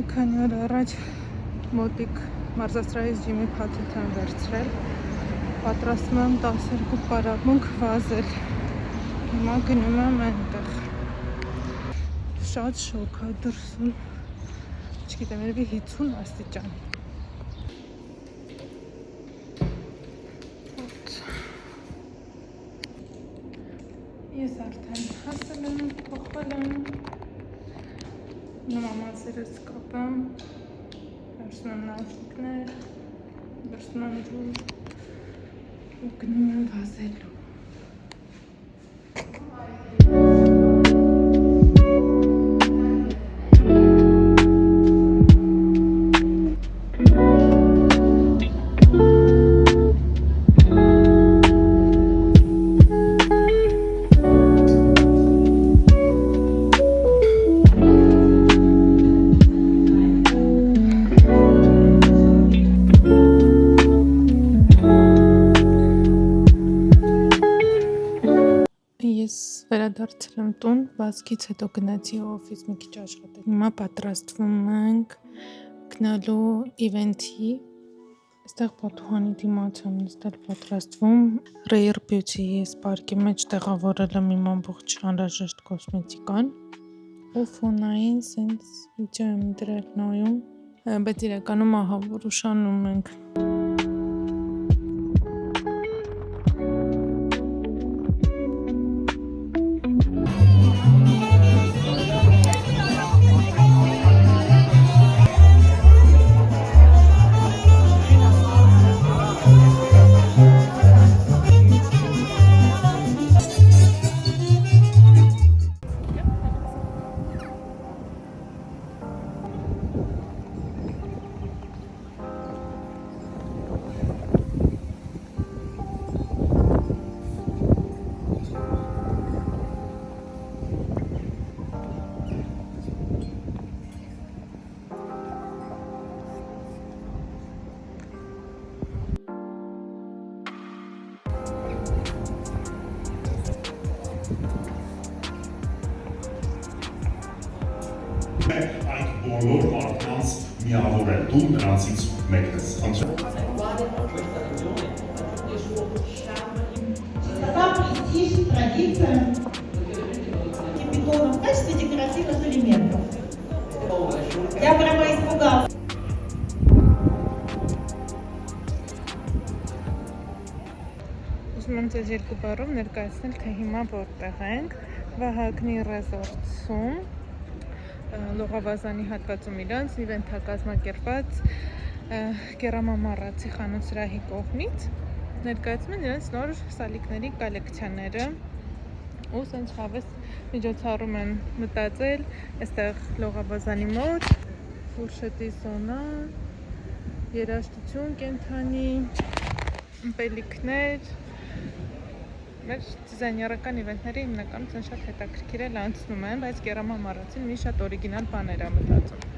Մի քանի օր առաջ մոտիկ մարզասրահից ջիմի փաթեթ եմ վերցրել, պատրաստում եմ 12 պարապմունք վազել, հիմա գնում եմ այնտեղ, շատ շոգ է դրսում, չգիտեմ, երևի 50 աստիճան։ Ես արդեն հասել եմ, փոխվել եմ, նամամասերս կապեմ, վերցնում եմ նավշիկներ, վերցնում եմ ջուր ու գնում եմ վազելու։ Ես վերադարձել եմ տուն, վազքից հետո գնացի օֆիս մի քիչ աշխատել։ Հիմա պատրաստվում ենք գնալու իվենթի։ Այստեղ Պատուհանի դիմաց եմ նստել պատրաստվում։ Rare Beauty-ի սպարկի մեջ տեղավորել եմ իմ ամբողջ անհրաժեշտ կոսմետիկան։ Ու ֆոնային սենց վիդեո եմ դրել նայում, բայց իրականում ահա որ ուշանում ենք։ Այդ բոլոր մարդկանց միավորել, դու նրանցից մեկն ես։ Кипятоном в качестве декоративных элементов. Я прямо испугалась. Ուզում եմ ձեզ երկու բառով ներկայացնել, թե հիմա որտեղ ենք։ Վահագնի ռեզորտում, Լողավազանի հատվածում իրանց իվենթ կազմակերպված Կերամամառացի խանութ սրահի կողմից ներկայացում են իրենց նոր սալիկների կոլեկցիաները ու սենց հավես միջոցառում են մտածել այստեղ Լողավազանի մոտ ֆուրշետի զոնա, երաժշտություն, կենդանի, ըմպելիքներ, մեր դիզայներական իվենթների հիմնականում շատ հետաքրքիր էլ անցնում են, բայց Կերամամառացին մի շատ օրիգինալ բաներ է մտածում։